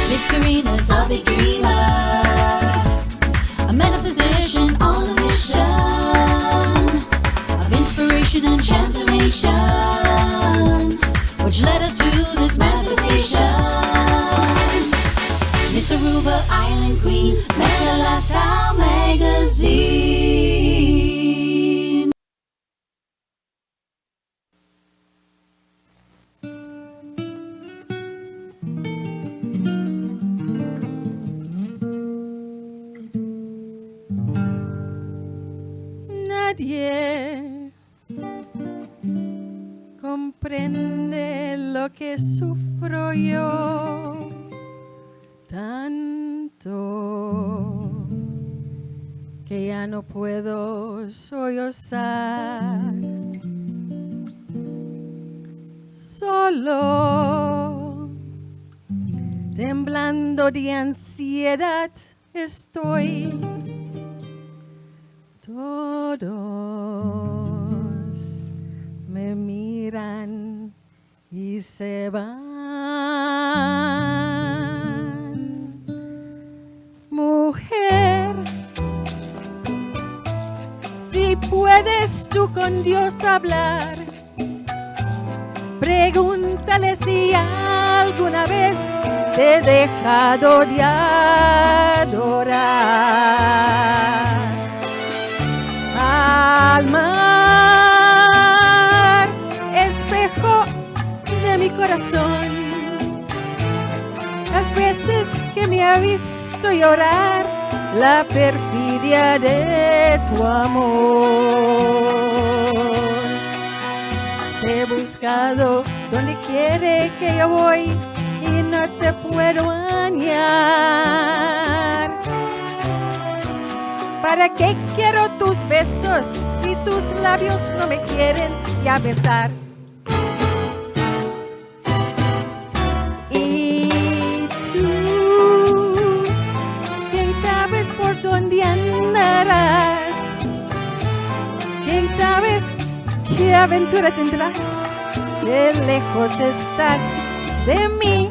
Miss Karina's a big dreamer, a metaphysician on a mission of inspiration and transformation, which led her to this manifestation. Miss Aruba Island Queen, Meta Lifestyle Magazine. Nadie comprende lo que sufro yo tanto que ya no puedo sollozar, solo temblando de ansiedad estoy. Todos me miran y se van. Mujer, si puedes tú con Dios hablar, pregúntale si alguna vez te he dejado de adorar. Al mar, espejo de mi corazón, las veces que me ha visto llorar, la perfidia de tu amor. Te he buscado donde quiere que yo voy y no te puedo hallar. ¿Para qué quiero tus besos si tus labios no me quieren ya besar? Y tú, ¿quién sabes por dónde andarás? ¿Quién sabes qué aventura tendrás? Qué lejos estás de mí.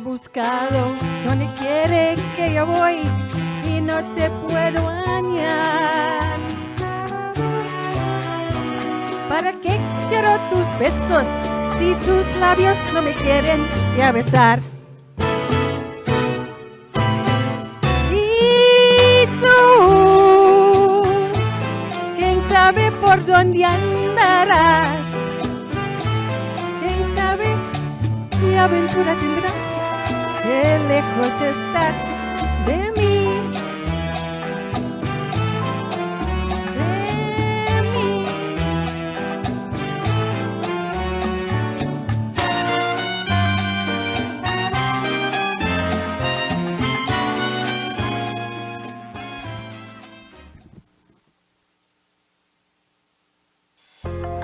Buscado donde quiere que yo voy y no te puedo hallar. ¿Para qué quiero tus besos si tus labios no me quieren ya besar? Y tú, ¿quién sabe por dónde andarás? ¿Quién sabe qué aventura tendrás? Qué lejos estás de mí, de mí.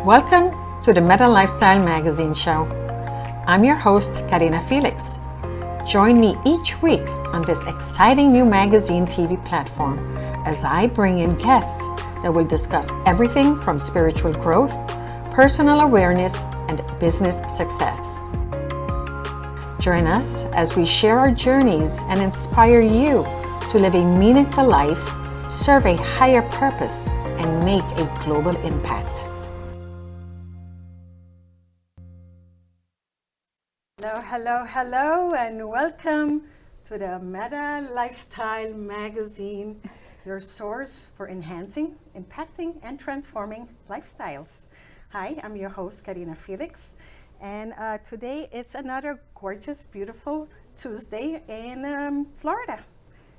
Welcome to the Meta Lifestyle Magazine Show. I'm your host, Karina Felix. Join me each week on this exciting new magazine TV platform as I bring in guests that will discuss everything from spiritual growth, personal awareness, and business success. Join us as we share our journeys and inspire you to live a meaningful life, serve a higher purpose, and make a global impact. Hello, and welcome to the Meta Lifestyle Magazine, your source for enhancing, impacting, and transforming lifestyles. Hi, I'm your host, Karina Felix, and today it's another gorgeous, beautiful Tuesday in Florida.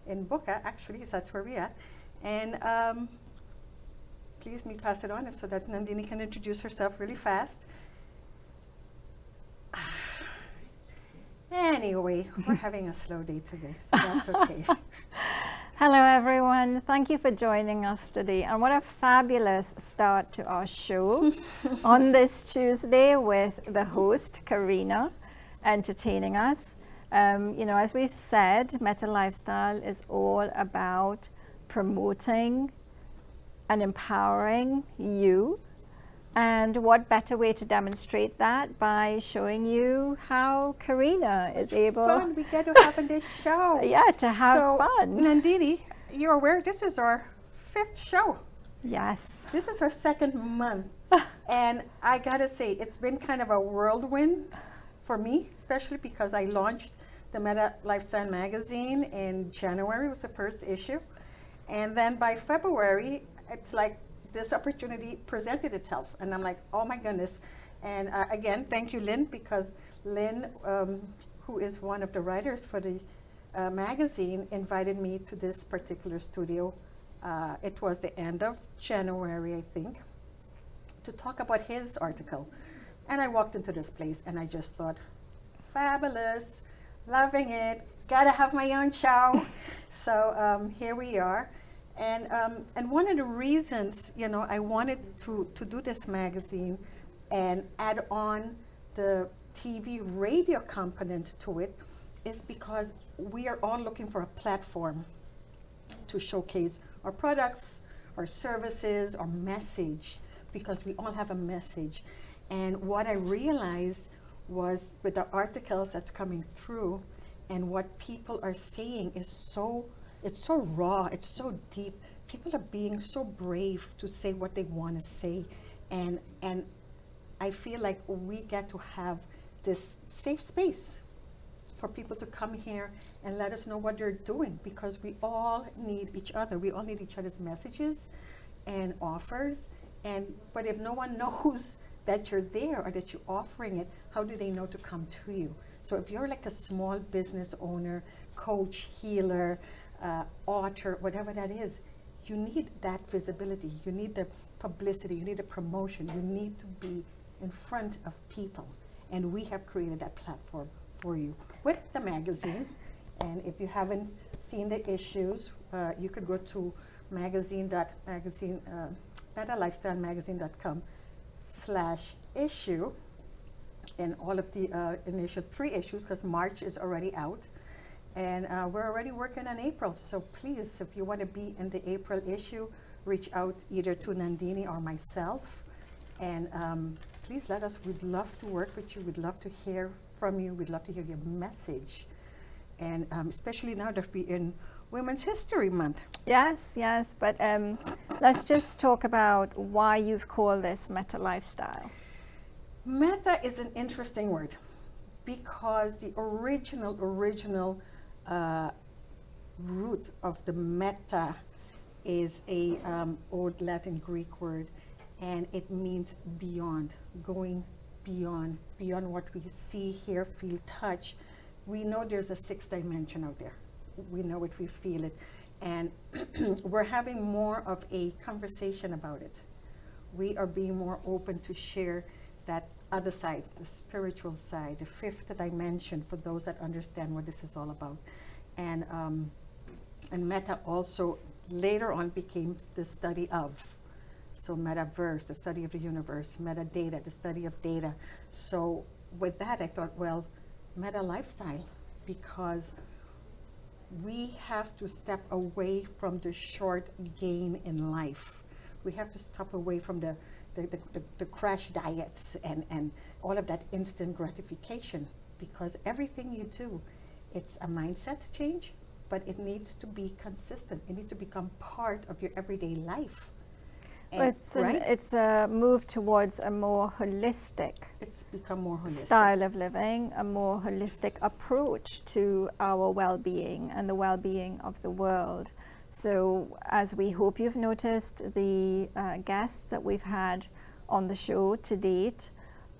in Boca, actually, so that's where we're at. And please me pass it on so that Nandini can introduce herself really fast. Anyway, we're having a slow day today, so that's okay. Hello everyone, thank you for joining us today, and what a fabulous start to our show on this Tuesday with the host Karina entertaining us. As we've said, Meta Lifestyle is all about promoting and empowering you, and what better way to demonstrate that by showing you how Karina is able Fun we get to have in this show. to have So, fun. Nandini, you're aware this is our 5th show. Yes. This is our 2nd month. And I gotta say, it's been kind of a whirlwind for me, especially because I launched the Meta Lifestyle magazine in January, was the first issue. And then by February, it's like this opportunity presented itself. And I'm like, oh my goodness. And again, thank you, Lynn, because Lynn, who is one of the writers for the magazine, invited me to this particular studio. It was the end of January, I think, to talk about his article. And I walked into this place and I just thought, fabulous, loving it, gotta have my own show. So here we are. And one of the reasons, I wanted to do this magazine and add on the TV radio component to it is because we are all looking for a platform to showcase our products, our services, our message, because we all have a message. And what I realized was with the articles that's coming through and what people are saying is it's so raw, it's so deep. People are being so brave to say what they want to say. And I feel like we get to have this safe space for people to come here and let us know what they're doing, because we all need each other. We all need each other's messages and offers. But if no one knows that you're there or that you're offering it, how do they know to come to you? So if you're like a small business owner, coach, healer, author, whatever that is, you need that visibility. You need the publicity. You need the promotion. You need to be in front of people. And we have created that platform for you with the magazine. And if you haven't seen the issues, you could go to metalifestylemagazine.com/issue. And all of the initial 3 issues, because March is already out. And we're already working on April. So please, if you want to be in the April issue, reach out either to Nandini or myself. And please let us, we'd love to work with you. We'd love to hear from you. We'd love to hear your message. And especially now that we're in Women's History Month. Yes, but let's just talk about why you've called this Meta Lifestyle. Meta is an interesting word because the original root of the meta is a old Latin Greek word, and it means beyond, going beyond what we see, hear, feel, touch. We know there's a 6th dimension out there. We know it, we feel it, and we're having more of a conversation about it. We are being more open to share that other side, the spiritual side, the 5th dimension, for those that understand what this is all about. And meta also later on became the study of. So metaverse, the study of the universe, metadata, the study of data. So with that, I thought, well, Meta Lifestyle, because we have to step away from the short gain in life. We have to step away from the crash diets and all of that instant gratification, because everything you do, it's a mindset change, but it needs to be consistent. It needs to become part of your everyday life. It's a move towards a more holistic It's become more holistic. style of living, a more holistic approach to our well-being and the well-being of the world. So as we hope you've noticed, the guests that we've had on the show to date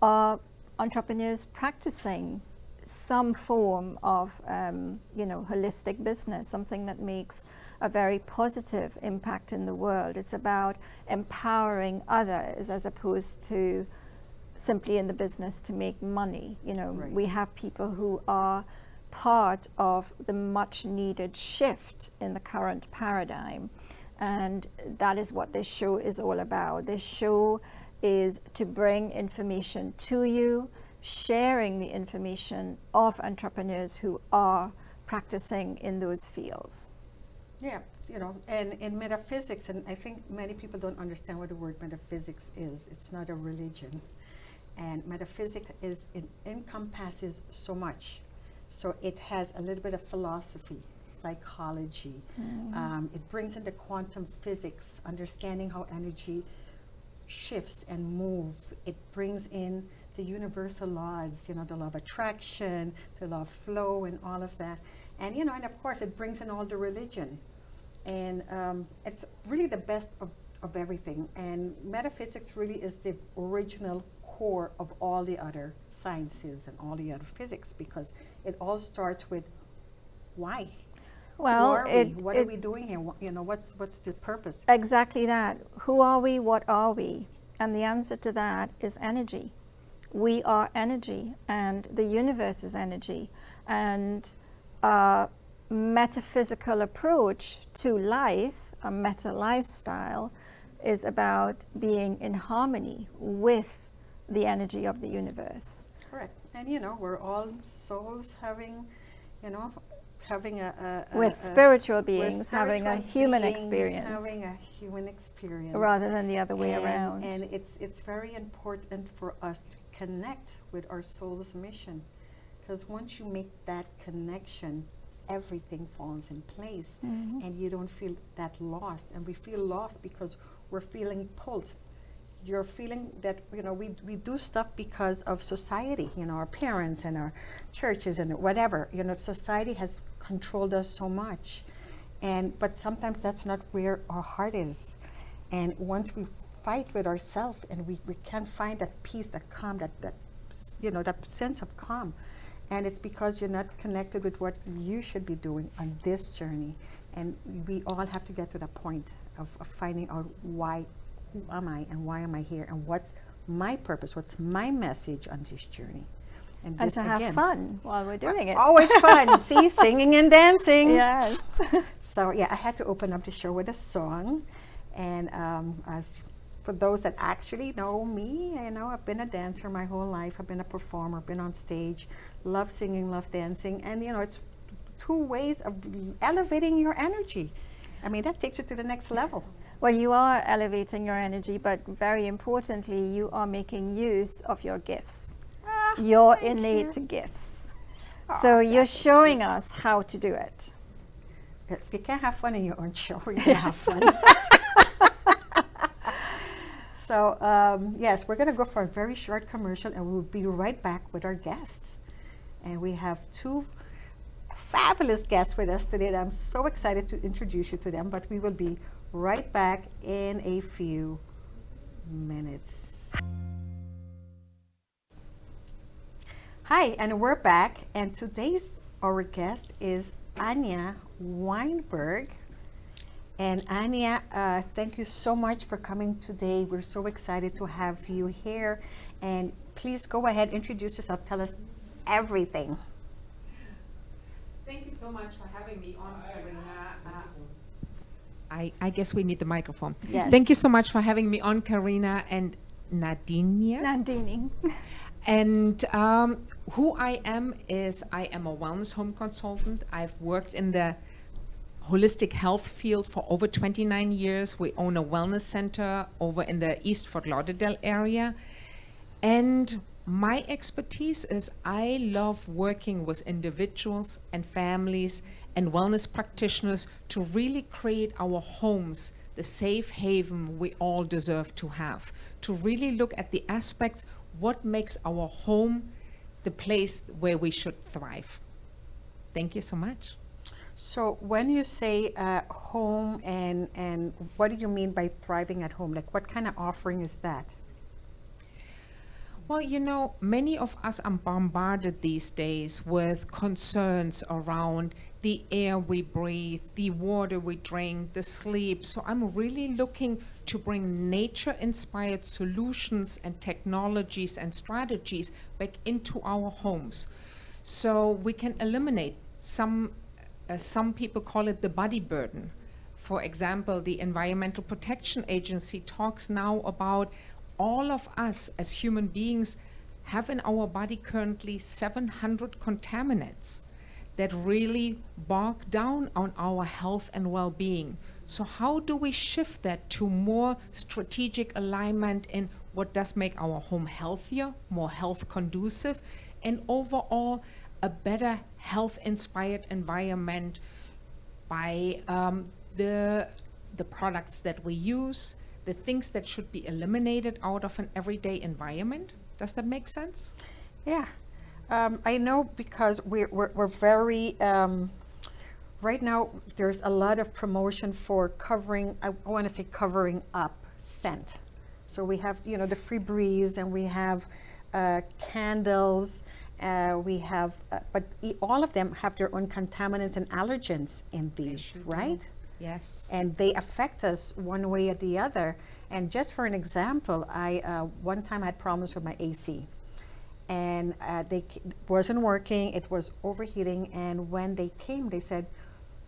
are entrepreneurs practicing some form of, holistic business, something that makes a very positive impact in the world. It's about empowering others as opposed to simply in the business to make money. Right. We have people who are part of the much needed shift in the current paradigm, and that is what this show is all about. This show is to bring information to you, sharing the information of entrepreneurs who are practicing in those fields. Yeah, and in metaphysics, and I think many people don't understand what the word metaphysics is. It's not a religion. And metaphysics it encompasses so much. So it has a little bit of philosophy, psychology. It brings in the quantum physics, understanding how energy shifts and moves. It brings in the universal laws, the law of attraction, the law of flow, and all of that. And and of course it brings in all the religion. And it's really the best of everything. And metaphysics really is the original core of all the other sciences and all the other physics, because it all starts with why. Well, Who are we? What are we doing here? What's the purpose? Exactly that. Who are we? What are we? And the answer to that is energy. We are energy, and the universe is energy. And a metaphysical approach to life, a meta lifestyle, is about being in harmony with the energy of the universe. Correct. And we're all souls having a We're spiritual beings we're having a spiritual human beings experience having a human experience rather than the other way around. And it's very important for us to connect with our soul's mission, because once you make that connection, everything falls in place, and you don't feel that lost. And we feel lost because we're feeling pulled. You're feeling that we do stuff because of society, our parents and our churches and whatever. Society has controlled us so much, but sometimes that's not where our heart is. And once we fight with ourselves and we can't find that peace, that calm, that sense of calm, and it's because you're not connected with what you should be doing on this journey. And we all have to get to that point of finding out why. Who am I and why am I here, and what's my purpose, what's my message on this journey? And to have fun while we're doing it. Always fun. See, singing and dancing. Yes. So yeah, I had to open up the show with a song. And for those that actually know me, I've been a dancer my whole life. I've been a performer, been on stage, love singing, love dancing. And it's two ways of elevating your energy. I mean, that takes you to the next level. Well, you are elevating your energy, but very importantly, you are making use of your gifts, your innate gifts. So you're showing us how to do it. If you can't have fun in your own show, you can have fun. So, yes, we're going to go for a very short commercial, and we'll be right back with our guests. And we have two fabulous guests with us today that I'm so excited to introduce you to them, but we will be right back in a few minutes. Hi, and we're back, and today's our guest is Anja Weinberg. And Anja, thank you so much for coming today. We're so excited to have you here, and please go ahead, introduce yourself, tell us everything. Thank you so much for having me on, Karina. I guess we need the microphone. Yes. Thank you so much for having me on, Karina and Nadinia. Nandini. And who I am is I am a wellness home consultant. I've worked in the holistic health field for over 29 years. We own a wellness center over in the East Fort Lauderdale area. And my expertise is I love working with individuals and families and wellness practitioners to really create our homes the safe haven we all deserve to have, to really look at the aspects, what makes our home the place where we should thrive. Thank you so much. So when you say home, and what do you mean by thriving at home? Like, what kind of offering is that? Well, many of us are bombarded these days with concerns around the air we breathe, the water we drink, the sleep. So I'm really looking to bring nature-inspired solutions and technologies and strategies back into our homes, so we can eliminate some people call it the body burden. For example, the Environmental Protection Agency talks now about all of us as human beings have in our body currently 700 contaminants that really bog down on our health and well-being. So how do we shift that to more strategic alignment in what does make our home healthier, more health conducive, and overall a better health-inspired environment by the products that we use, the things that should be eliminated out of an everyday environment? Does that make sense? Yeah, I know, because we're very right now. There's a lot of promotion for covering. I want to say covering up scent. So we have the free breeze, and we have candles. We have, but all of them have their own contaminants and allergens in these, right? Yes. And they affect us one way or the other. And just for an example, I one time had problems with my AC, and wasn't working. It was overheating. And when they came, they said,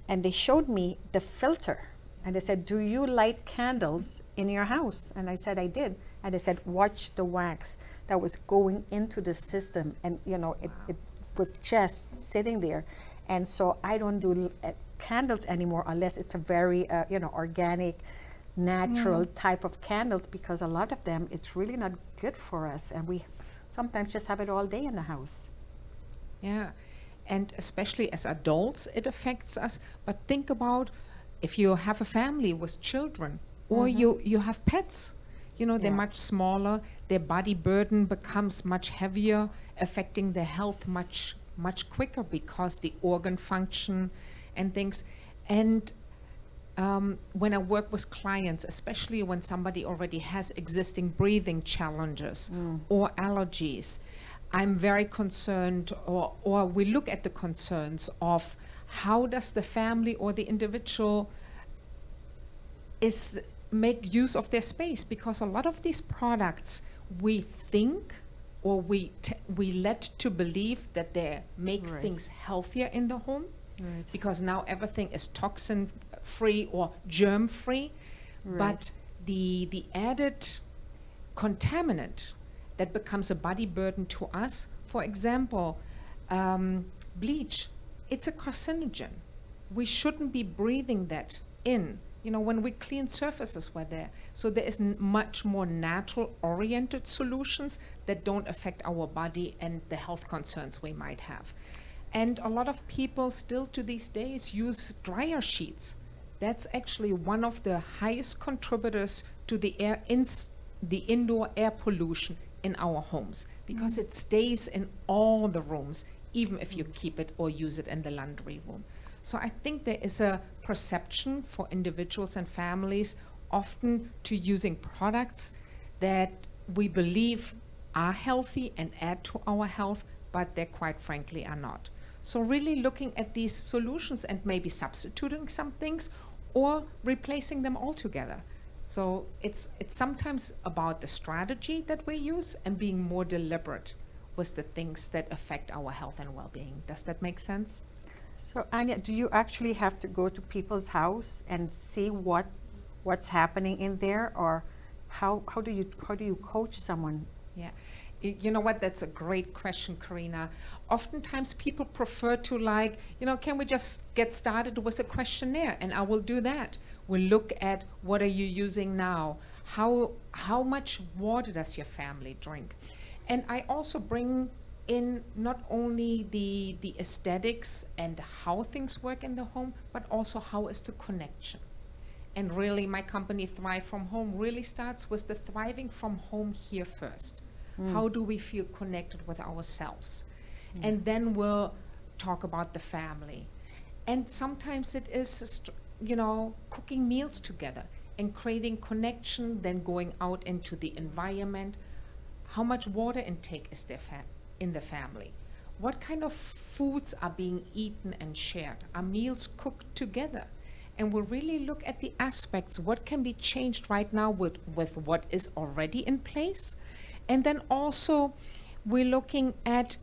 and they showed me the filter, and they said, "Do you light candles in your house?" And I said, "I did." And they said, "Watch the wax that was going into the system," and it was just sitting there. And so I don't do candles anymore unless it's a very organic, natural type of candles, because a lot of them, it's really not good for us, and we sometimes just have it all day in the house. Yeah, and especially as adults, it affects us. But think about if you have a family with children, or you have pets. They're much smaller. Their body burden becomes much heavier, affecting their health much quicker, because the organ function and things. And when I work with clients, especially when somebody already has existing breathing challenges or allergies, I'm very concerned, or we look at the concerns of how does the family or the individual make use of their space, because a lot of these products we think, or we led to believe that they make things healthier in the home, because now everything is toxin free or germ free, but the added contaminant that becomes a body burden to us, for example, bleach, it's a carcinogen. We shouldn't be breathing that in. When we clean surfaces, we're there. So there is much more natural-oriented solutions that don't affect our body and the health concerns we might have. And a lot of people still to these days use dryer sheets. That's actually one of the highest contributors to the indoor air pollution in our homes, because it stays in all the rooms, even if you keep it or use it in the laundry room. So I think there is a perception for individuals and families often to using products that we believe are healthy and add to our health, but they quite frankly are not. So really looking at these solutions and maybe substituting some things or replacing them altogether. So it's sometimes about the strategy that we use and being more deliberate with the things that affect our health and well-being. Does that make sense? So Anja, do you actually have to go to people's house and see what's happening in there, or how do you coach someone? Yeah. You know what, that's a great question, Karina. Oftentimes people prefer to can we just get started with a questionnaire, and I will do that. We'll look at what are you using now? How much water does your family drink? And I also bring in not only the aesthetics and how things work in the home, but also how is the connection. And really my company Thrive From Home really starts with the thriving from home here first. How do we feel connected with ourselves? And then we'll talk about the family. And sometimes it is, cooking meals together and creating connection, then going out into the environment. How much water intake is there in the family? What kind of foods are being eaten and shared? Are meals cooked together? And we'll really look at the aspects, what can be changed right now with what is already in place. And then also we're looking at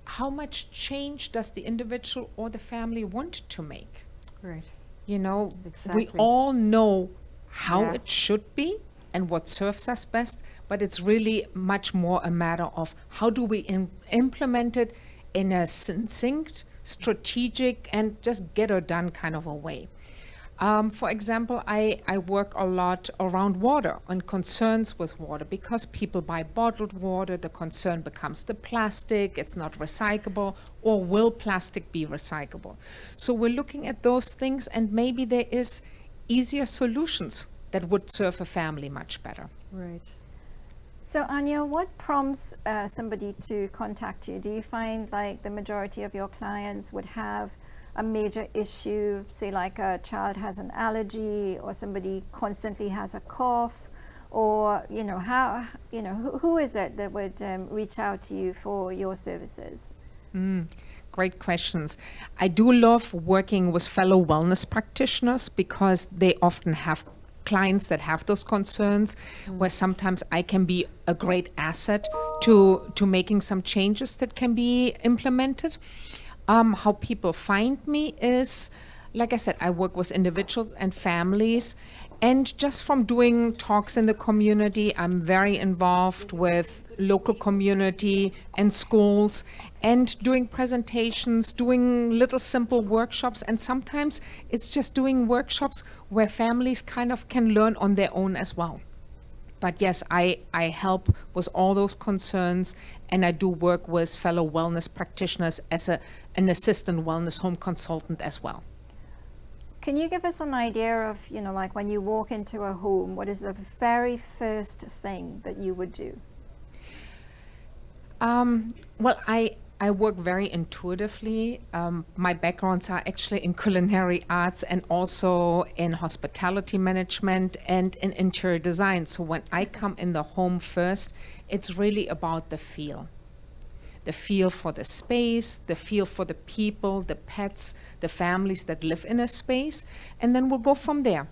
how much change does the individual or the family want to make? Right. You know, Exactly. we all know how Yeah. it should be and what serves us best, but it's really much more a matter of how do we implement it in a succinct, strategic, and just get it done kind of a way. For example, I work a lot around water and concerns with water because people buy bottled water. The concern becomes the plastic, it's not recyclable, or will plastic be recyclable? So we're looking at those things, and maybe there is easier solutions that would serve a family much better. Right. So Anja, what prompts somebody to contact you? Do you find like the majority of your clients would have a major issue, say like a child has an allergy or somebody constantly has a cough, or who is it that would reach out to you for your services? Great questions. I do love working with fellow wellness practitioners because they often have clients that have those concerns, where sometimes I can be a great asset to making some changes that can be implemented. How people find me is, like I said, I work with individuals and families, and just from doing talks in the community, I'm very involved with local community and schools, and doing presentations, doing little simple workshops, and sometimes it's just doing workshops where families kind of can learn on their own as well. But yes, I help with all those concerns, and I do work with fellow wellness practitioners as an assistant wellness home consultant as well. Can you give us an idea of, like when you walk into a home, what is the very first thing that you would do? Well, I work very intuitively. My backgrounds are actually in culinary arts and also in hospitality management and in interior design. So when I come in the home first, it's really about the feel. The feel for the space, the feel for the people, the pets, the families that live in a space, and then we'll go from there.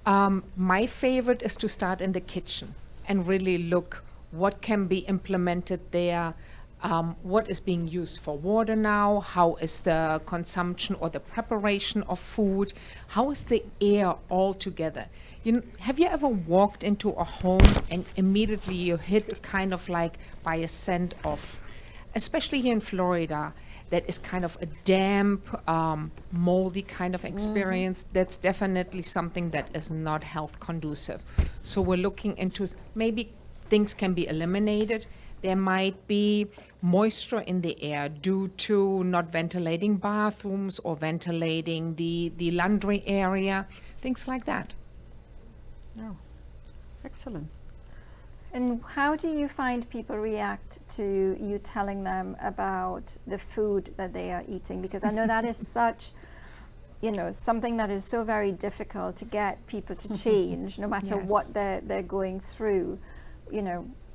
My favorite is to start in the kitchen and really look what can be implemented there. What is being used for water now? How is the consumption or the preparation of food? How is the air all together? Have you ever walked into a home and immediately you hit kind of like by a scent of, especially here in Florida, that is kind of a damp, moldy kind of experience? That's definitely something that is not health conducive. So we're looking into maybe things can be eliminated. There might be moisture in the air due to not ventilating bathrooms or ventilating the laundry area, things like that. Oh, excellent. And how do you find people react to you telling them about the food that they are eating? Because I know that is such, something that is so very difficult to get people to change, no matter what they're going through.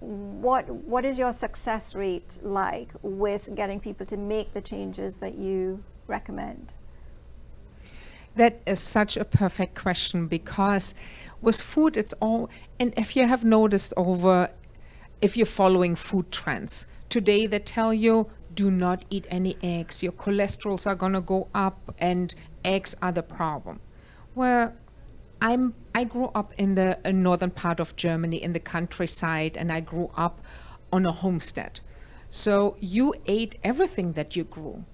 What is your success rate like with getting people to make the changes that you recommend? That is such a perfect question, because with food it's all, and if you have noticed if you're following food trends, today they tell you do not eat any eggs, your cholesterols are gonna go up and eggs are the problem. Well, I grew up in the northern part of Germany in the countryside, and I grew up on a homestead. So you ate everything that you grew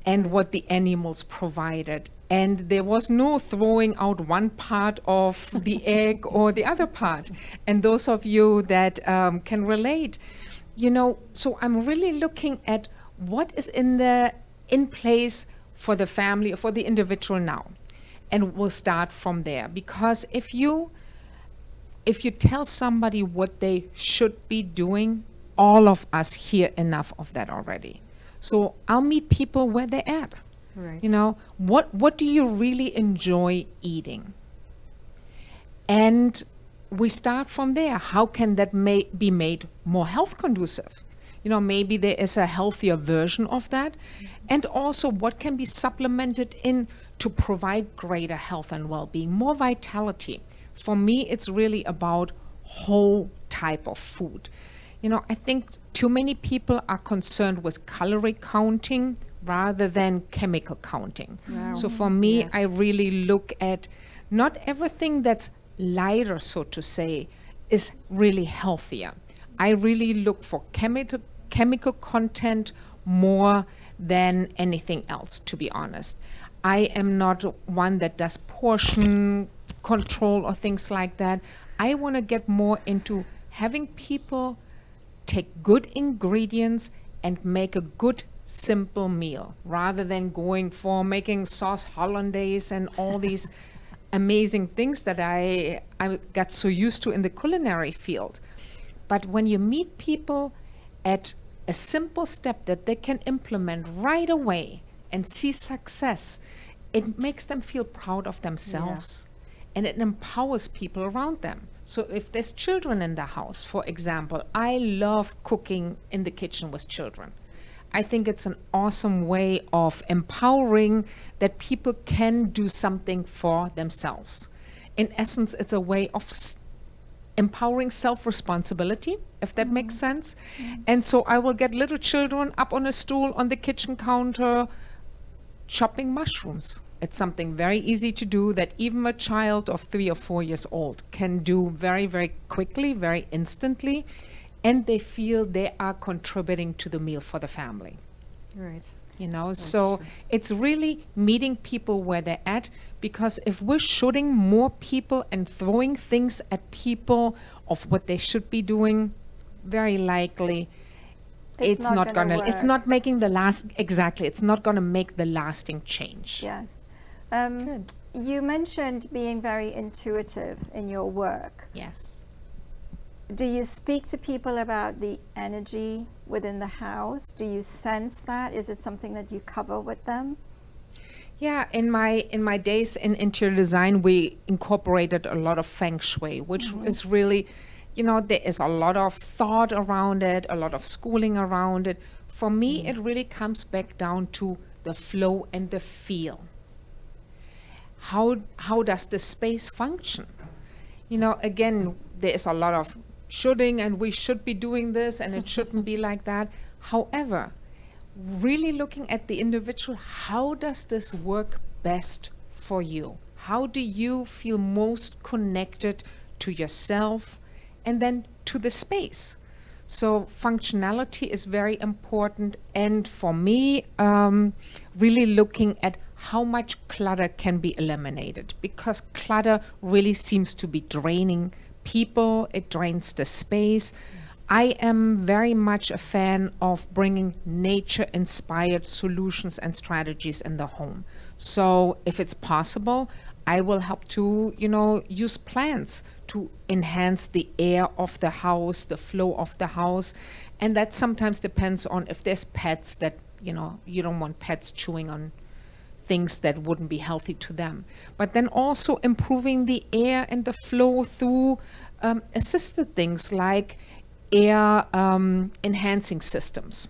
and what the animals provided. And there was no throwing out one part of the egg or the other part. And those of you that can relate, so I'm really looking at what is in place for the family or for the individual now. And we'll start from there, because if you tell somebody what they should be doing, all of us hear enough of that already. So I'll meet people where they're at. Right. What do you really enjoy eating? And we start from there. How can that be made more health conducive? You know, maybe there is a healthier version of that. And also what can be supplemented in to provide greater health and well-being, more vitality. For me, it's really about whole type of food. You know, I think too many people are concerned with calorie counting rather than chemical counting. Wow. So for me, Yes. I really look at not everything that's lighter, so to say, is really healthier. I really look for chemical content more than anything else, to be honest. I am not one that does portion control or things like that. I want to get more into having people take good ingredients and make a good simple meal rather than going for making sauce hollandaise and all these amazing things that I got so used to in the culinary field. But when you meet people at a simple step that they can implement right away and see success, it makes them feel proud of themselves and it empowers people around them. So if there's children in the house, for example, I love cooking in the kitchen with children. I think it's an awesome way of empowering that people can do something for themselves. In essence, it's a way of empowering self-responsibility, if that makes sense. And so I will get little children up on a stool on the kitchen counter chopping mushrooms. It's something very easy to do that even a child of 3 or 4 years old can do very, very quickly, very instantly, and they feel they are contributing to the meal for the family. Right. You know, so it's really meeting people where they're at, because if we're shooting more people and throwing things at people of what they should be doing, very likely it's not gonna it's not making the it's not gonna make the lasting change. Yes. Good. You mentioned being very intuitive in your work. Yes. Do you speak to people about the energy within the house? Do you sense that? Is it something that you cover with them? Yeah, in my days in interior design, we incorporated a lot of feng shui, which is really, you know, there is a lot of thought around it, a lot of schooling around it. For me, it really comes back down to the flow and the feel. How does the space function? You know, again, there is a lot of shoulding and we should be doing this and it shouldn't be like that. However, really looking at the individual, how does this work best for you? How do you feel most connected to yourself and then to the space? So functionality is very important, and for me, really looking at how much clutter can be eliminated, because clutter really seems to be draining people, it drains the space. I am very much a fan of bringing nature-inspired solutions and strategies in the home. So if it's possible, I will help to, you know, use plants to enhance the air of the house, the flow of the house. And that sometimes depends on if there's pets that, you know, you don't want pets chewing on things that wouldn't be healthy to them. But then also improving the air and the flow through assisted things like air enhancing systems,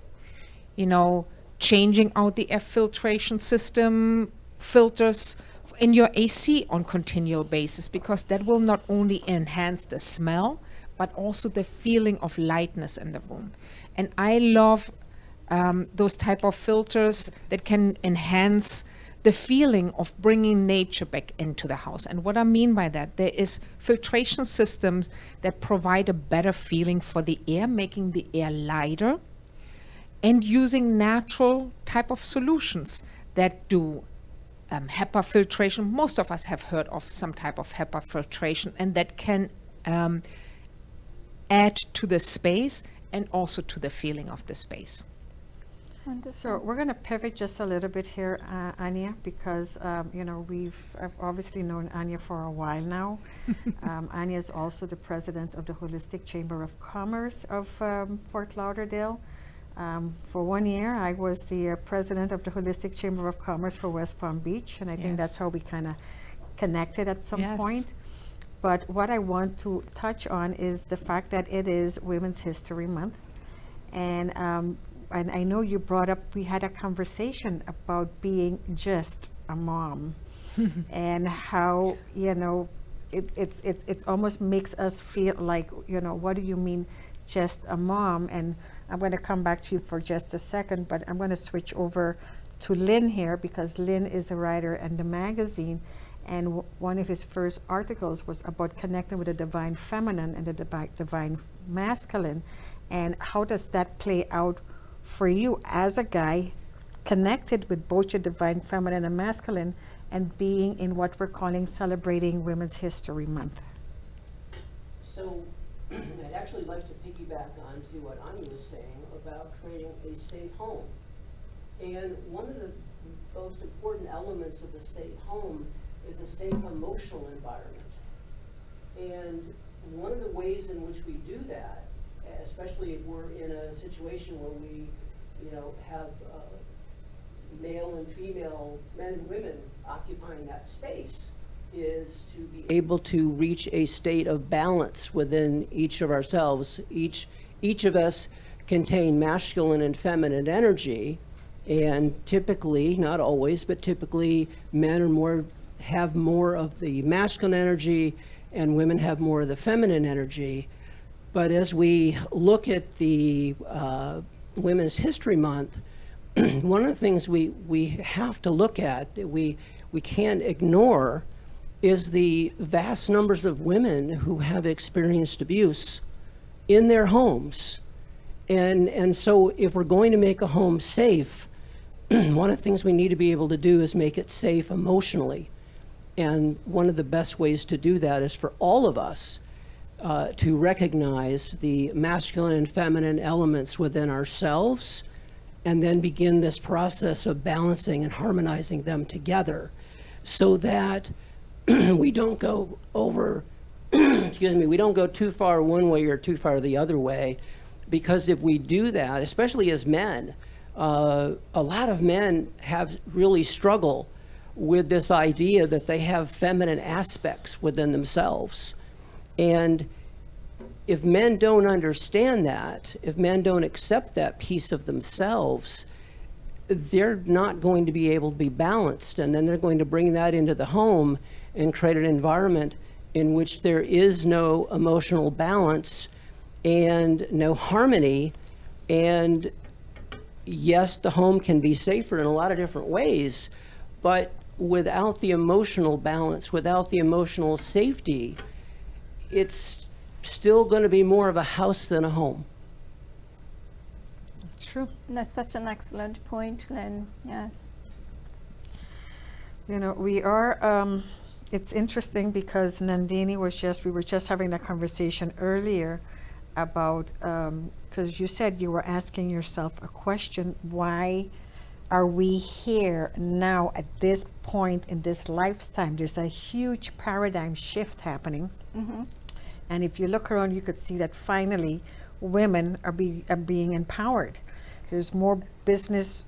you know, changing out the air filtration system, filters in your AC on continual basis, because that will not only enhance the smell, but also the feeling of lightness in the room. And I love those type of filters that can enhance the feeling of bringing nature back into the house. And what I mean by that, there is filtration systems that provide a better feeling for the air, making the air lighter, and using natural type of solutions that do HEPA filtration. Most of us have heard of some type of HEPA filtration, and that can add to the space and also to the feeling of the space. So we're going to pivot just a little bit here, Anja, because you know, I've obviously known Anja for a while now. Anja is also the president of the Holistic Chamber of Commerce of Fort Lauderdale. For 1 year, I was the president of the Holistic Chamber of Commerce for West Palm Beach, and I think that's how we kind of connected at some point. But what I want to touch on is the fact that it is Women's History Month. And I know you brought up, we had a conversation about being just a mom and how, you know, it almost makes us feel like, you know, what do you mean just a mom? And I'm going to come back to you for just a second, but I'm going to switch over to Lynn here, because Lynn is a writer in the magazine, and one of his first articles was about connecting with the divine feminine and the divine masculine. And how does that play out for you as a guy connected with both your divine feminine and masculine, and being in what we're calling celebrating Women's History Month? So I'd actually like to piggyback on to what Anja was saying about creating a safe home. And one of the most important elements of a safe home is a safe emotional environment. And one of the ways in which we do that, especially if we're in a situation where we, you know, have male and female, men and women occupying that space, is to be able to reach a state of balance within each of ourselves. Each of us contain masculine and feminine energy, and typically, not always, but typically men have more of the masculine energy and women have more of the feminine energy. But as we look at the Women's History Month, one of the things we have to look at, that we can't ignore, is the vast numbers of women who have experienced abuse in their homes. And so if we're going to make a home safe, one of the things we need to be able to do is make it safe emotionally. And one of the best ways to do that is for all of us to recognize the masculine and feminine elements within ourselves, and then begin this process of balancing and harmonizing them together, so that we don't go over, we don't go too far one way or too far the other way. Because if we do that, especially as men, a lot of men have really struggled with this idea that they have feminine aspects within themselves. And if men don't understand that, if men don't accept that piece of themselves, they're not going to be able to be balanced. And then they're going to bring that into the home and create an environment in which there is no emotional balance and no harmony. And yes, the home can be safer in a lot of different ways, but without the emotional balance, without the emotional safety, it's still going to be more of a house than a home. True. That's such an excellent point, Lynn. Yes. You know, we are, it's interesting because Nandini we were just having a conversation earlier about, because you said you were asking yourself a question, why are we here now at this point in this lifetime? There's a huge paradigm shift happening. Mm-hmm. And if you look around, you could see that finally women are being empowered. There's more business,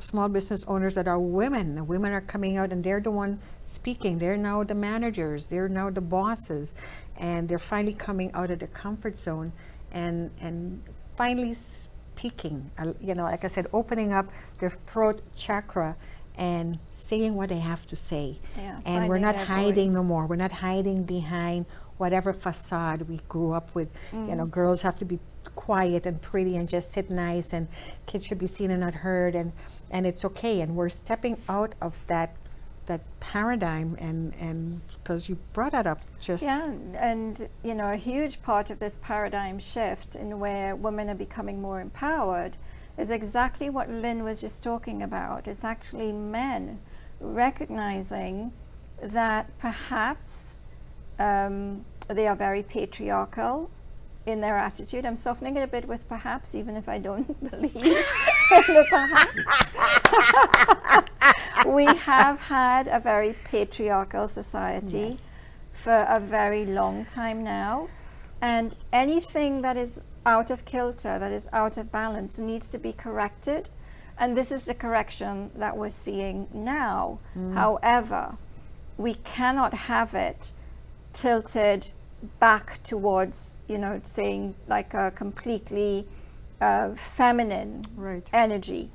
small business owners that are women. The women are coming out and they're the one speaking. They're now the managers. They're now the bosses. And they're finally coming out of the comfort zone and finally speaking. You know, like I said, opening up their throat chakra and saying what they have to say. Yeah, and we're not hiding voice. no more. We're not hiding behind whatever facade we grew up with. You know, girls have to be quiet and pretty and just sit nice, and kids should be seen and not heard, and it's okay. And we're stepping out of that paradigm, and because you brought that up just and you know, a huge part of this paradigm shift in where women are becoming more empowered is exactly what Lynn was just talking about. It's actually men recognizing that perhaps they are very patriarchal in their attitude. I'm softening it a bit with perhaps, even if I don't believe in the perhaps. We have had a very patriarchal society for a very long time now, and anything that is out of kilter, that is out of balance, needs to be corrected, and this is the correction that we're seeing now. However, we cannot have it tilted back towards, you know, saying like a completely feminine Right. energy.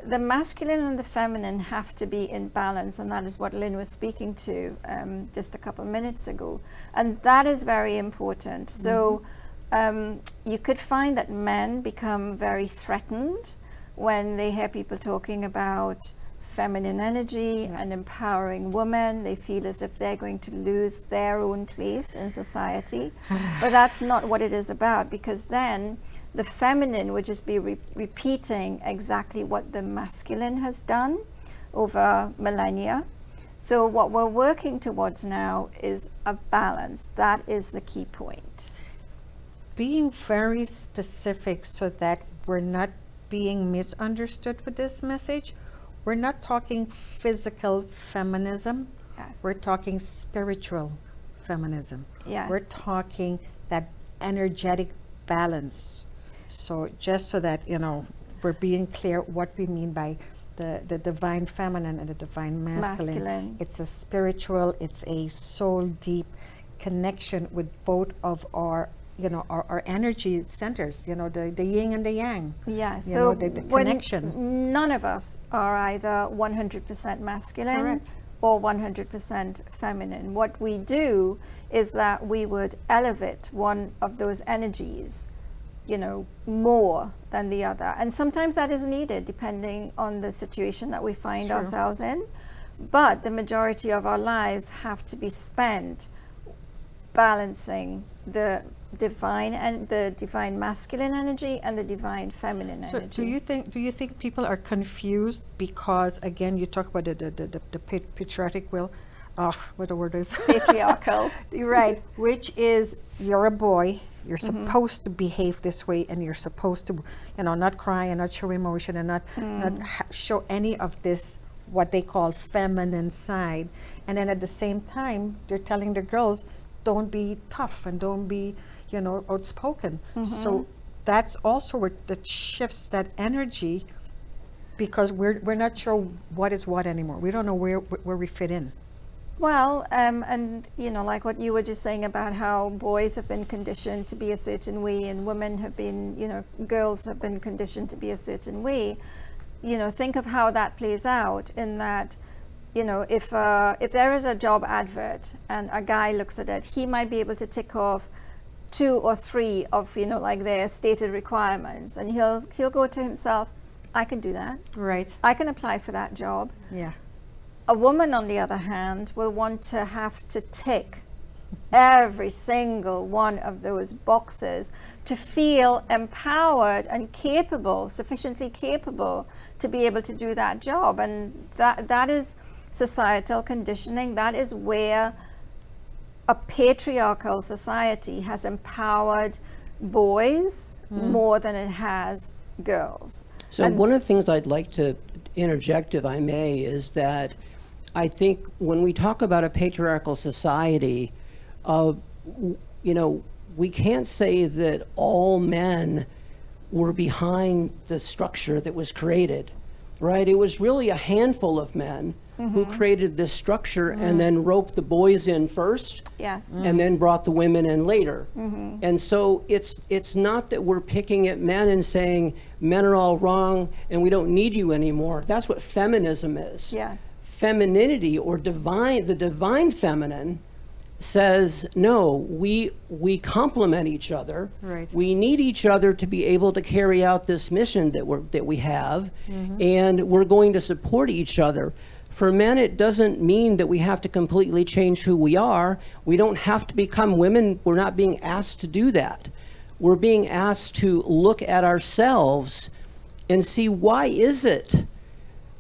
The masculine and the feminine have to be in balance, and that is what Lynn was speaking to just a couple minutes ago. And that is very important. So you could find that men become very threatened when they hear people talking about feminine energy and empowering women. They feel as if they're going to lose their own place in society. But that's not what it is about, because then the feminine would just be repeating exactly what the masculine has done over millennia. So what we're working towards now is a balance. That is the key point. Being very specific so that we're not being misunderstood with this message, we're not talking physical feminism. Yes. We're talking spiritual feminism. Yes. We're talking that energetic balance. So just so that, you know, we're being clear what we mean by the divine feminine and the divine masculine. It's a spiritual, it's a soul deep connection with both of our, you know, our energy centers, you know, the yin and the yang. Yeah, You so know, the when connection. none of us are either 100% masculine Correct. or 100% feminine. What we do is that we would elevate one of those energies, you know, more than the other. And sometimes that is needed depending on the situation that we find Sure. ourselves in. But the majority of our lives have to be spent balancing the divine and the divine masculine energy and the divine feminine So energy. do you think people are confused because, again, you talk about the patriotic will, what the word is? Patriarchal. Right, which is you're a boy, you're supposed to behave this way, and you're supposed to, you know, not cry and not show emotion and not show any of this, what they call feminine side. And then at the same time, they're telling the girls, don't be tough and don't be, you know, outspoken. So that's also where that shifts that energy, because we're not sure what is what anymore. We don't know where we fit in. Well, and you know, like what you were just saying about how boys have been conditioned to be a certain way and women have been, you know, girls have been conditioned to be a certain way. You know, think of how that plays out in that, you know, if there is a job advert and a guy looks at it, he might be able to tick off 2 or 3 of, you know, like their stated requirements, and he'll go to himself, I can do that. Right. I can apply for that job. Yeah. A woman, on the other hand, will want to have to tick every single one of those boxes to feel empowered and capable, sufficiently capable to be able to do that job. And that is societal conditioning. That is where a patriarchal society has empowered boys more than it has girls. So one of the things I'd like to interject, if I may, is that I think when we talk about a patriarchal society, you know, we can't say that all men were behind the structure that was created, right? It was really a handful of men who created this structure and then roped the boys in first. Yes. And then brought the women in later. And so it's not that we're picking at men and saying men are all wrong and we don't need you anymore. That's what feminism is. Yes. Femininity, or the divine feminine, says no, we complement each other. Right. We need each other to be able to carry out this mission that we have, and we're going to support each other. For men, it doesn't mean that we have to completely change who we are. We don't have to become women. We're not being asked to do that. We're being asked to look at ourselves and see, why is it?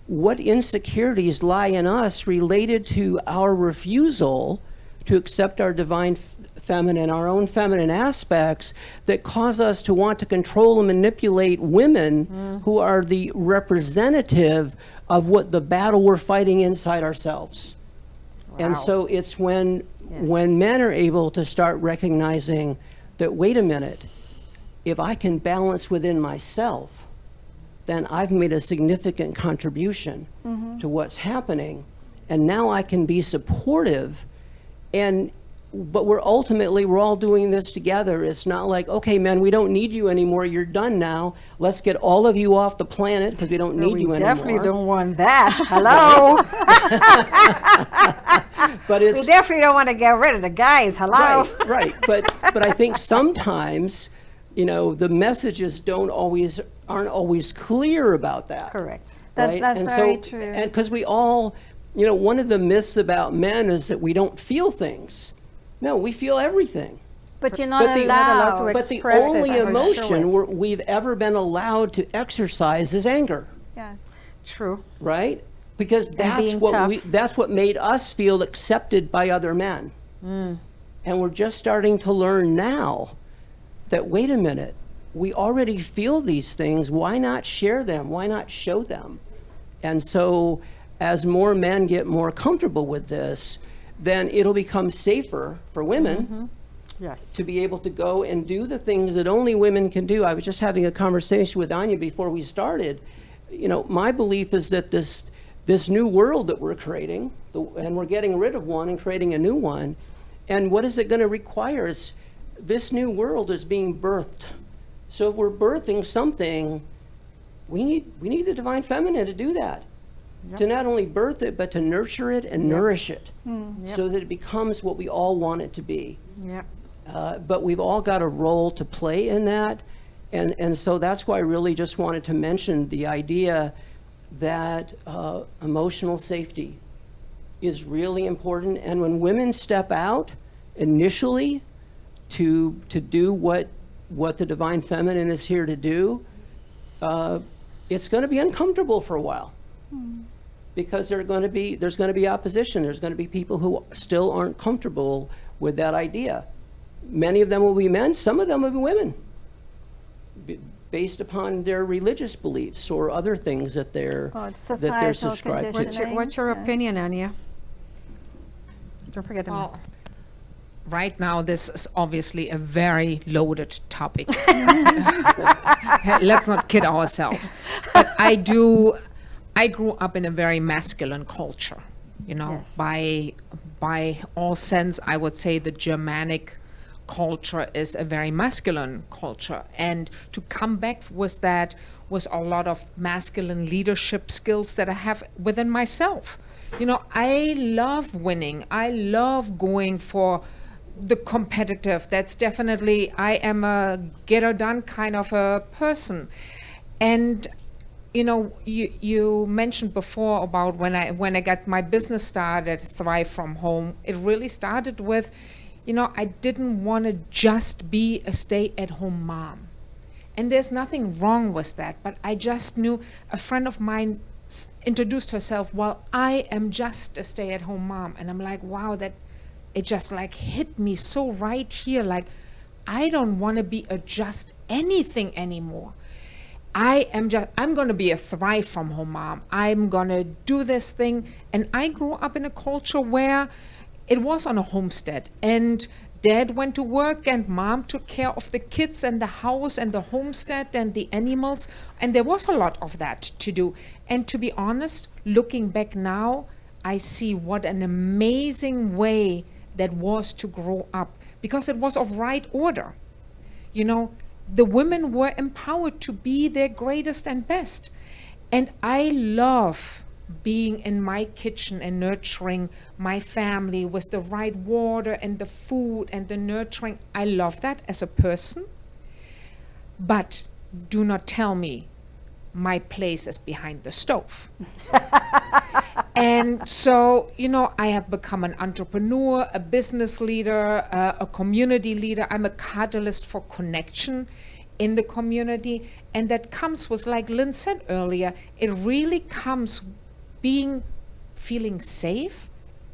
What insecurities lie in us related to our refusal to accept our divine feminine, our own feminine aspects, that cause us to want to control and manipulate women who are the representative of what the battle we're fighting inside ourselves. And so it's when men are able to start recognizing that, wait a minute, if I can balance within myself, then I've made a significant contribution to what's happening. And now I can be supportive. And but we're all doing this together. It's not like, okay, men, we don't need you anymore. You're done now. Let's get all of you off the planet because we don't need we you anymore. definitely don't want that. Hello. But We it's definitely don't want to get rid of the guys. Hello. right. But I think sometimes, the messages aren't always clear about that. Correct. That's And very so, true. And because we all, one of the myths about men is that we don't feel things. No, we feel everything. But you're not But the- allowed. to But the express it only or show emotion it. we've ever been allowed to exercise is anger, Yes. True. right? Because being tough. that's what made us feel accepted by other men. Mm. And we're just starting to learn now that, wait a minute, we already feel these things. Why not share them? Why not show them? And so as more men get more comfortable with this, then it'll become safer for women Yes. to be able to go and do the things that only women can do. I was just having a conversation with Anja before we started. My belief is that this new world that we're creating, and we're getting rid of one and creating a new one, and what is it going to require? Is this new world is being birthed. So if we're birthing something, we need the divine feminine to do that. To not only birth it, but to nurture it and nourish it, so that it becomes what we all want it to be. Yep. But we've all got a role to play in that. And so that's why I really just wanted to mention the idea that emotional safety is really important. And when women step out initially to do what the divine feminine is here to do, it's going to be uncomfortable for a while. Because there's going to be opposition. There's going to be people who still aren't comfortable with that idea. Many of them will be men. Some of them will be women, based upon their religious beliefs or other things that they're It's that they're societal subscribed to. conditioning. What's your Yes. opinion, Anja? Don't forget to. Well, right now, this is obviously a very loaded topic. Let's not kid ourselves. But I grew up in a very masculine culture, Yes. by all sense, I would say the Germanic culture is a very masculine culture. And to come back with that was a lot of masculine leadership skills that I have within myself. I love winning. I love going for the competitive. That's definitely, I am a get her done kind of a person. And you mentioned before about when I got my business started, Thrive from Home. It really started with, I didn't want to just be a stay-at-home mom. And there's nothing wrong with that, but I just knew a friend of mine introduced herself, well, I am just a stay-at-home mom. And I'm like, wow, that it just like hit me so right here. Like, I don't want to be a just anything anymore. I'm going to be a Thrive from Home mom. I'm going to do this thing. And I grew up in a culture where it was on a homestead, and dad went to work and mom took care of the kids and the house and the homestead and the animals. And there was a lot of that to do. And to be honest, looking back now, I see what an amazing way that was to grow up, because it was of right order. The women were empowered to be their greatest and best. And I love being in my kitchen and nurturing my family with the right water and the food and the nurturing. I love that as a person. But do not tell me my place is behind the stove. And so, I have become an entrepreneur, a business leader, a community leader. I'm a catalyst for connection in the community. And that comes with, like Lynn said earlier, it really comes feeling safe.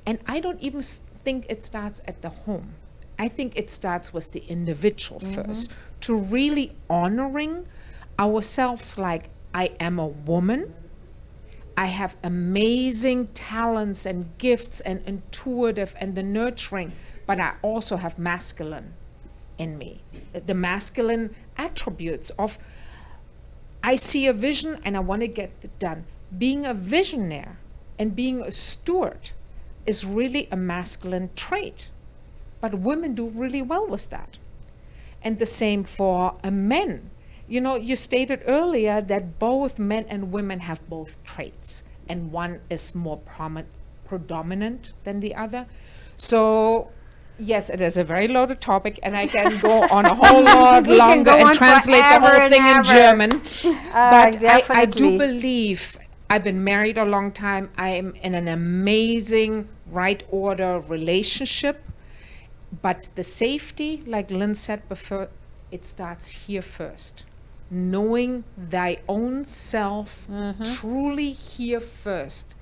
And I don't even think it starts at the home. I think it starts with the individual first, to really honoring ourselves, like, I am a woman. I have amazing talents and gifts and intuitive and the nurturing, but I also have masculine in me. The masculine attributes of, I see a vision and I want to get it done. Being a visionary and being a steward is really a masculine trait. but women do really well with that. And the same for men. You know, you stated earlier that both men and women have both traits, and one is more predominant than the other. So yes, it is a very loaded topic, and I can go on a whole lot longer and translate the whole thing in German. But I do believe, I've been married a long time. I'm in an amazing right order relationship. But the safety, like Lynn said before, it starts here first. Knowing thy own self, truly here first.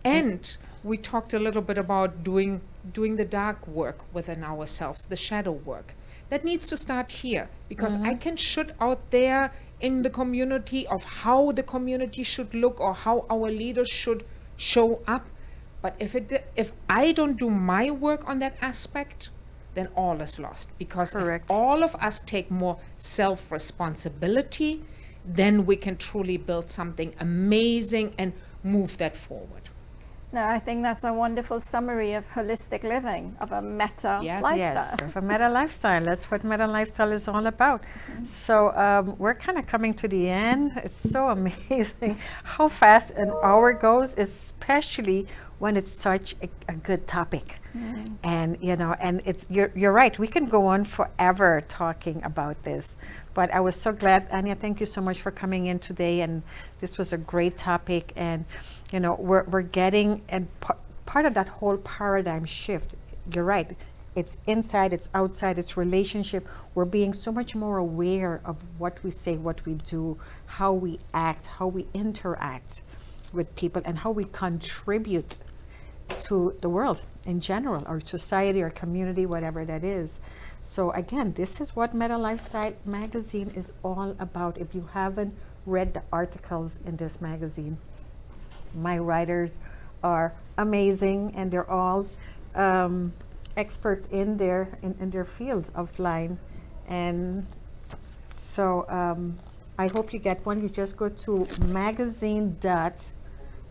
And we talked a little bit about doing the dark work within ourselves, the shadow work. That needs to start here, because I can shoot out there in the community of how the community should look or how our leaders should show up. But if I don't do my work on that aspect, then all is lost. Because if all of us take more self-responsibility, then we can truly build something amazing and move that forward. No, I think that's a wonderful summary of holistic living, of a meta lifestyle. Yes, of a meta lifestyle. That's what meta lifestyle is all about. So we're kind of coming to the end. It's so amazing how fast an hour goes, especially when it's such a good topic. And you know, and it's you're right, we can go on forever talking about this, but I was so glad. Anja, thank you so much for coming in today, and this was a great topic. And you know, we're getting, and part of that whole paradigm shift, you're right, it's inside, it's outside, it's relationship. We're being so much more aware of what we say, what we do, how we act, how we interact with people, and how we contribute to the world in general, or society, or community, whatever that is. So again, this is what Meta Lifestyle magazine is all about. If you haven't read the articles in this magazine, my writers are amazing, and they're all experts in their field of line. And so I hope you get one. You just go to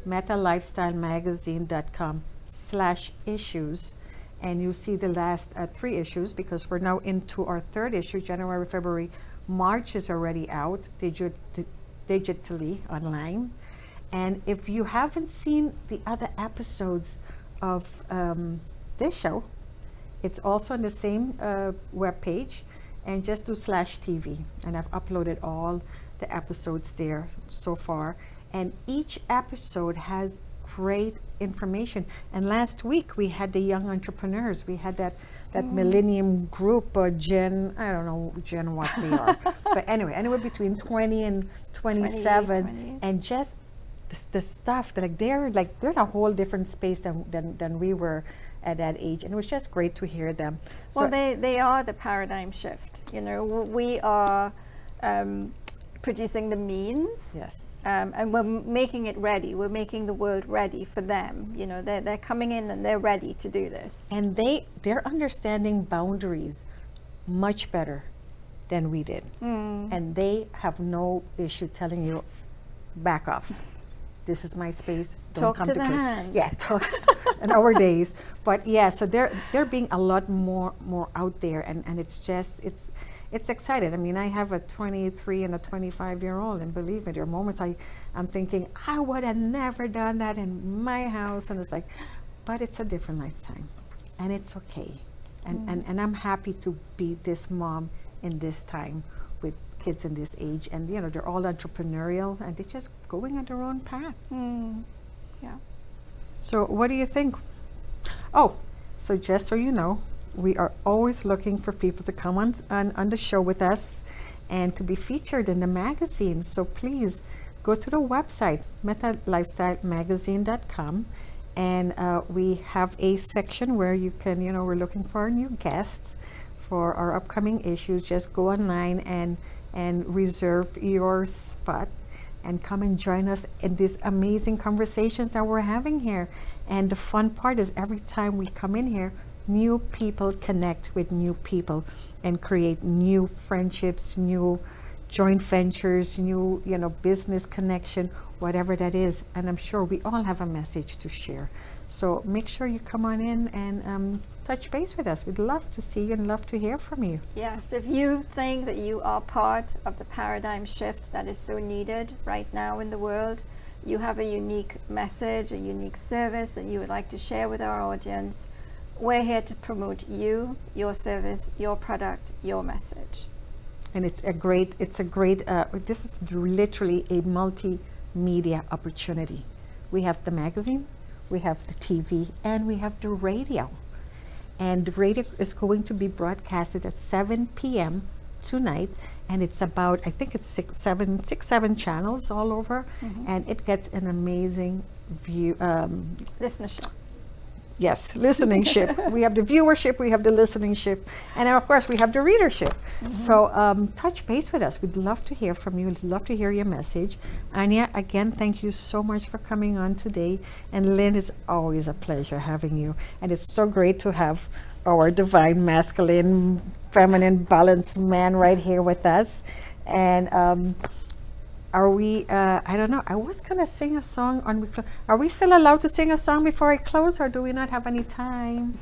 metalifestylemagazine.com/issues, and you see the last 3 issues, because we're now into our 3rd issue. January, February, March is already out digitally online. And if you haven't seen the other episodes of this show, it's also on the same web page, and just do /TV, and I've uploaded all the episodes there so far. And each episode has great information. And last week we had the young entrepreneurs. We had that millennium group, Gen, I don't know Gen what they are, but anyway between 20 and 27, 28. and just the stuff that they're in a whole different space than we were at that age, and it was just great to hear them. Well, they are the paradigm shift. You know, we are producing the means. Yes. And we're making it ready. We're making the world ready for them. You know, they're coming in and they're ready to do this. And they're understanding boundaries much better than we did. And they have no issue telling you, back off. This is my space. Don't Talk come to too the close. hand. Yeah, talk in our days. But yeah, so they're being a lot more out there, and it's just it's exciting. I mean, I have a 23 and a 25-year-old, and believe me, there are moments I'm thinking, I would have never done that in my house, and it's like, but it's a different lifetime, and it's okay. And I'm happy to be this mom in this time with kids in this age, and you know, they're all entrepreneurial, and they're just going on their own path. Yeah. So what do you think? Oh, so just so you know, we are always looking for people to come on the show with us and to be featured in the magazine. So please go to the website, metalifestylemagazine.com, and we have a section where you can, you know, we're looking for new guests for our upcoming issues. Just go online and reserve your spot and come and join us in these amazing conversations that we're having here. And the fun part is every time we come in here, new people connect with new people and create new friendships, new joint ventures, new, you know, business connection, whatever that is. And I'm sure we all have a message to share. So make sure you come on in and touch base with us. We'd love to see you and love to hear from you. Yes, if you think that you are part of the paradigm shift that is so needed right now in the world, you have a unique message, a unique service that you would like to share with our audience, we're here to promote you, your service, your product, your message. And this is literally a multimedia opportunity. We have the magazine, we have the TV, and we have the radio. And the radio is going to be broadcasted at 7 p.m. tonight. And it's about, I think it's six, seven channels all over. And it gets an amazing view. Listenership. Yes, listening-ship. We have the viewership, we have the listening-ship, and of course we have the readership. So touch base with us. We'd love to hear from you. We'd love to hear your message. Anja, again, thank you so much for coming on today. And Lynn, it's always a pleasure having you. And it's so great to have our divine masculine, feminine, balanced man right here with us. And are we, I don't know, I was going to sing a song on, are we still allowed to sing a song before I close, or do we not have any time?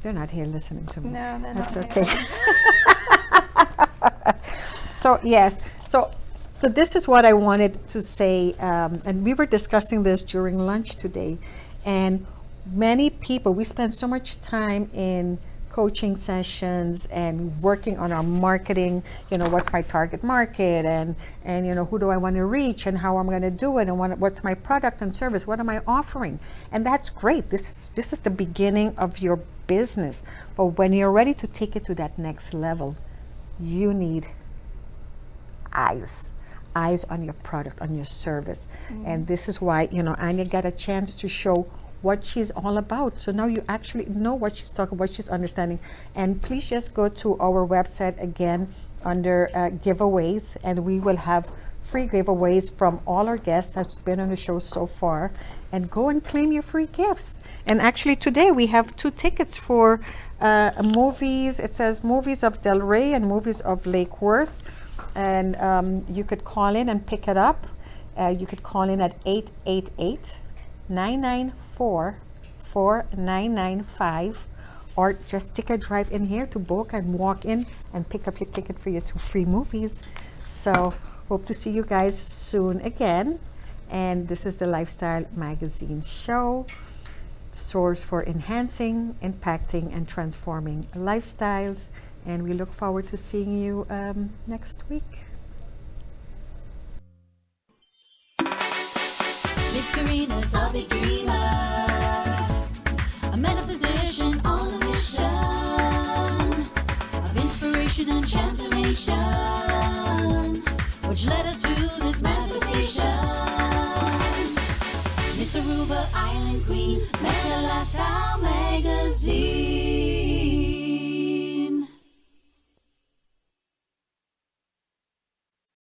They're not here listening to me. No, they're That's not okay. here. So, yes, so this is what I wanted to say, and we were discussing this during lunch today, and many people, we spend so much time in coaching sessions and working on our marketing, what's my target market, and who do I want to reach, and how I'm going to do it, and what's my product and service, what am I offering. And that's great. This is the beginning of your business. But when you're ready to take it to that next level, you need eyes on your product, on your service. And this is why Anja got a chance to show what she's all about. So now you actually know what she's talking, what she's understanding. And please just go to our website again under giveaways, and we will have free giveaways from all our guests that's been on the show so far. And go and claim your free gifts. And actually today we have 2 tickets for movies. It says Movies of Del Rey and Movies of Lake Worth. And you could call in and pick it up. You could call in at 888-994-4995, or just take a drive in here to Boca and walk in and pick up your ticket for your 2 free movies. So hope to see you guys soon again. And this is the Lifestyle Magazine Show, source for enhancing, impacting, and transforming lifestyles. And we look forward to seeing you next week. Miss Karina's a big dreamer, a metaphysician on a mission of inspiration and transformation, which led her to this manifestation. Miss Aruba, Island Queen, Meta Lifestyle Magazine.